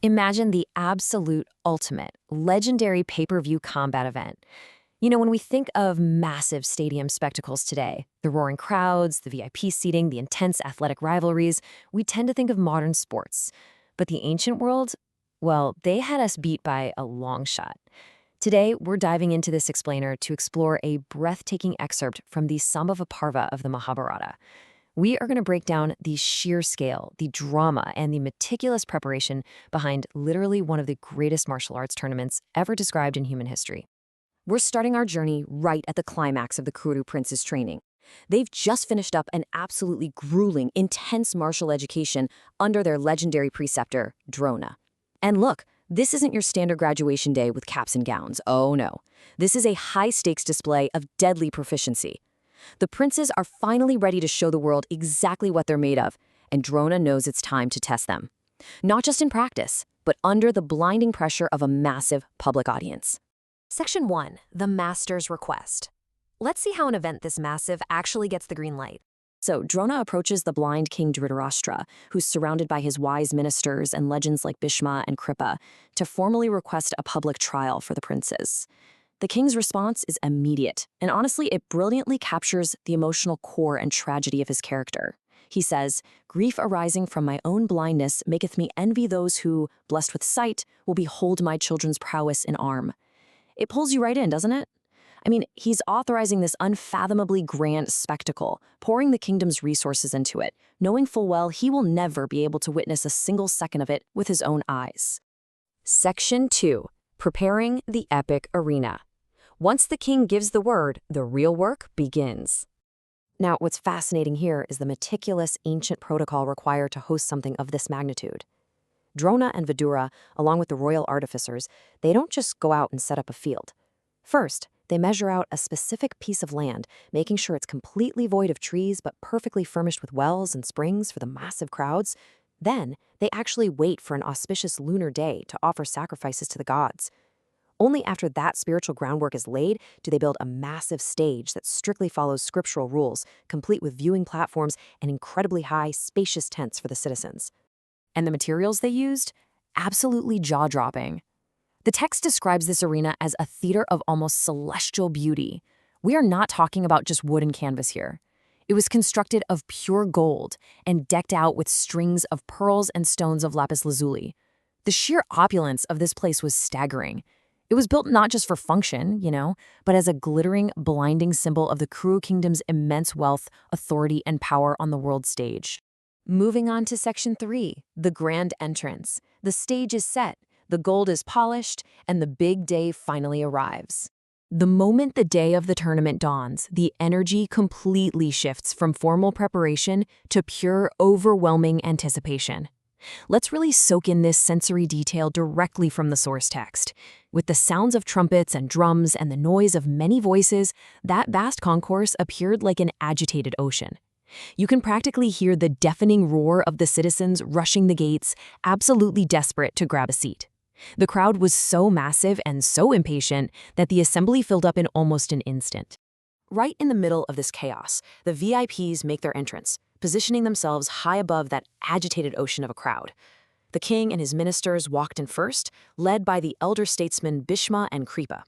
Imagine the absolute ultimate, legendary pay-per-view combat event. You know, when we think of massive stadium spectacles today, the roaring crowds, the VIP seating, the intense athletic rivalries, we tend to think of modern sports. But the ancient world, well, they had us beat by a long shot. Today, we're diving into this explainer to explore a breathtaking excerpt from the Sambhava Parva of the Mahabharata. We are going to break down the sheer scale, the drama, and the meticulous preparation behind literally one of the greatest martial arts tournaments ever described in human history. We're starting our journey right at the climax of the Kuru prince's training. They've just finished up an absolutely grueling, intense martial education under their legendary preceptor, Drona. And look, this isn't your standard graduation day with caps and gowns. Oh no. This is a high-stakes display of deadly proficiency. The princes are finally ready to show the world exactly what they're made of, and Drona knows it's time to test them. Not just in practice, but under the blinding pressure of a massive public audience. Section 1. The Master's Request. Let's see how an event this massive actually gets the green light. So, Drona approaches the blind King Dhritarashtra, who's surrounded by his wise ministers and legends like Bhishma and Kripa, to formally request a public trial for the princes. The king's response is immediate, and honestly, it brilliantly captures the emotional core and tragedy of his character. He says, "Grief arising from my own blindness maketh me envy those who, blessed with sight, will behold my children's prowess in arm." It pulls you right in, doesn't it? I mean, he's authorizing this unfathomably grand spectacle, pouring the kingdom's resources into it, knowing full well he will never be able to witness a single second of it with his own eyes. Section 2. Preparing the epic arena. Once the king gives the word, the real work begins. Now, what's fascinating here is the meticulous ancient protocol required to host something of this magnitude. Drona and Vidura, along with the royal artificers, they don't just go out and set up a field. First, they measure out a specific piece of land, making sure it's completely void of trees but perfectly furnished with wells and springs for the massive crowds. Then, they actually wait for an auspicious lunar day to offer sacrifices to the gods. Only after that spiritual groundwork is laid do they build a massive stage that strictly follows scriptural rules, complete with viewing platforms and incredibly high, spacious tents for the citizens. And the materials they used? Absolutely jaw-dropping. The text describes this arena as a theater of almost celestial beauty. We are not talking about just wood and canvas here. It was constructed of pure gold and decked out with strings of pearls and stones of lapis lazuli. The sheer opulence of this place was staggering. It was built not just for function, but as a glittering, blinding symbol of the Kuru kingdom's immense wealth, authority, and power on the world stage. Moving on to Section 3, the grand entrance. The stage is set, the gold is polished, and the big day finally arrives. The moment the day of the tournament dawns, the energy completely shifts from formal preparation to pure, overwhelming anticipation. Let's really soak in this sensory detail directly from the source text. With the sounds of trumpets and drums and the noise of many voices, that vast concourse appeared like an agitated ocean. You can practically hear the deafening roar of the citizens rushing the gates, absolutely desperate to grab a seat. The crowd was so massive and so impatient that the assembly filled up in almost an instant. Right in the middle of this chaos, the VIPs make their entrance, positioning themselves high above that agitated ocean of a crowd. The king and his ministers walked in first, led by the elder statesmen Bhishma and Kripa.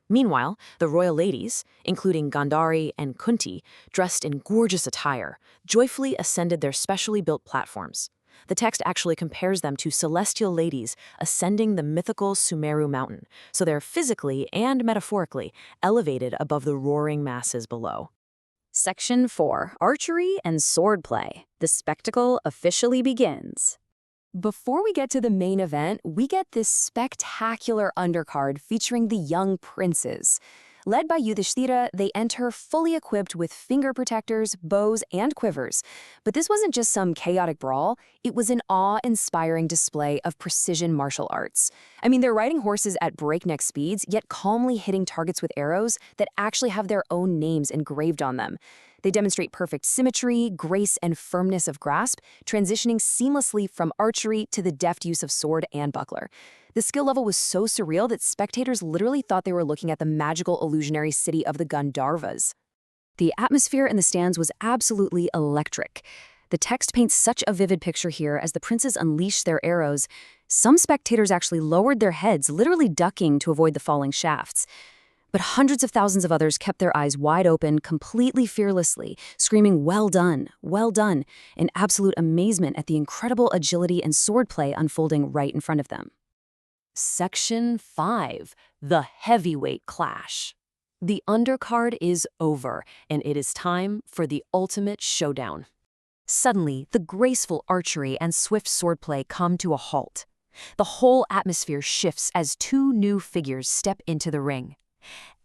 Meanwhile, the royal ladies, including Gandhari and Kunti, dressed in gorgeous attire, joyfully ascended their specially built platforms. The text actually compares them to celestial ladies ascending the mythical Sumeru mountain, so they're physically and metaphorically elevated above the roaring masses below. Section 4. Archery and swordplay. The spectacle officially begins. Before we get to the main event, we get this spectacular undercard featuring the young princes. Led by Yudhishthira, they enter fully equipped with finger protectors, bows, and quivers. But this wasn't just some chaotic brawl, it was an awe-inspiring display of precision martial arts. I mean, they're riding horses at breakneck speeds, yet calmly hitting targets with arrows that actually have their own names engraved on them. They demonstrate perfect symmetry, grace, and firmness of grasp, transitioning seamlessly from archery to the deft use of sword and buckler. The skill level was so surreal that spectators literally thought they were looking at the magical illusionary city of the Gandharvas. The atmosphere in the stands was absolutely electric. The text paints such a vivid picture here as the princes unleash their arrows. Some spectators actually lowered their heads, literally ducking to avoid the falling shafts. But hundreds of thousands of others kept their eyes wide open, completely fearlessly, screaming, well done, in absolute amazement at the incredible agility and swordplay unfolding right in front of them. Section 5. The Heavyweight Clash. The undercard is over, and it is time for the ultimate showdown. Suddenly, the graceful archery and swift swordplay come to a halt. The whole atmosphere shifts as two new figures step into the ring.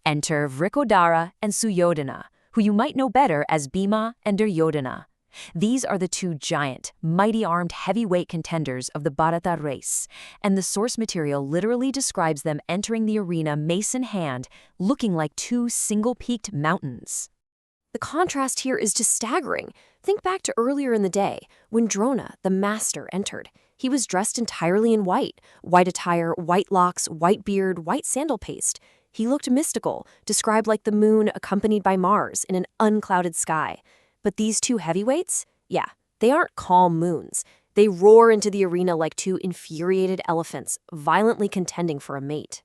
Enter Vrikodara and Suryodhana, who you might know better as Bhima and Duryodhana. These are the two giant, mighty-armed heavyweight contenders of the Bharata race, and the source material literally describes them entering the arena mace in hand, looking like two single-peaked mountains. The contrast here is just staggering. Think back to earlier in the day, when Drona, the master, entered. He was dressed entirely in white attire, white locks, white beard, white sandal paste. He looked mystical, described like the moon accompanied by Mars in an unclouded sky. But these two heavyweights? Yeah, they aren't calm moons. They roar into the arena like two infuriated elephants, violently contending for a mate.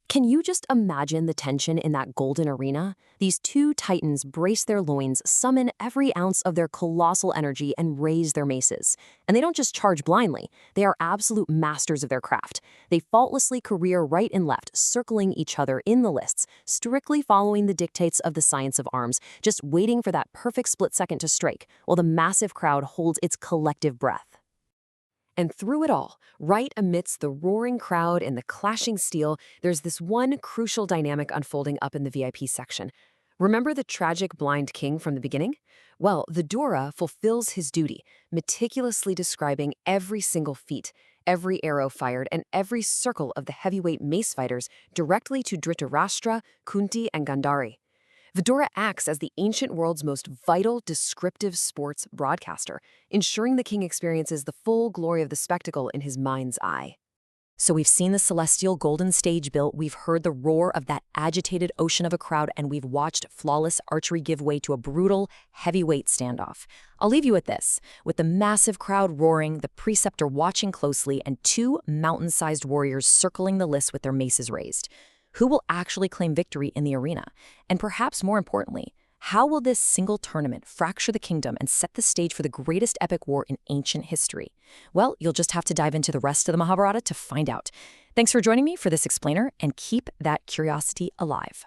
Can you just imagine the tension in that golden arena? These two titans brace their loins, summon every ounce of their colossal energy, and raise their maces. And they don't just charge blindly. They are absolute masters of their craft. They faultlessly career right and left, circling each other in the lists, strictly following the dictates of the science of arms, just waiting for that perfect split second to strike, while the massive crowd holds its collective breath. And through it all, right amidst the roaring crowd and the clashing steel, there's this one crucial dynamic unfolding up in the VIP section. Remember the tragic blind king from the beginning? Well, Vidura fulfills his duty, meticulously describing every single feat, every arrow fired, and every circle of the heavyweight mace fighters directly to Dhritarashtra, Kunti, and Gandhari. Vidura acts as the ancient world's most vital, descriptive sports broadcaster, ensuring the king experiences the full glory of the spectacle in his mind's eye. So we've seen the celestial golden stage built, we've heard the roar of that agitated ocean of a crowd, and we've watched flawless archery give way to a brutal, heavyweight standoff. I'll leave you with this. With the massive crowd roaring, the preceptor watching closely, and two mountain-sized warriors circling the lists with their maces raised. Who will actually claim victory in the arena? And perhaps more importantly, how will this single tournament fracture the kingdom and set the stage for the greatest epic war in ancient history? Well, you'll just have to dive into the rest of the Mahabharata to find out. Thanks for joining me for this explainer, and keep that curiosity alive.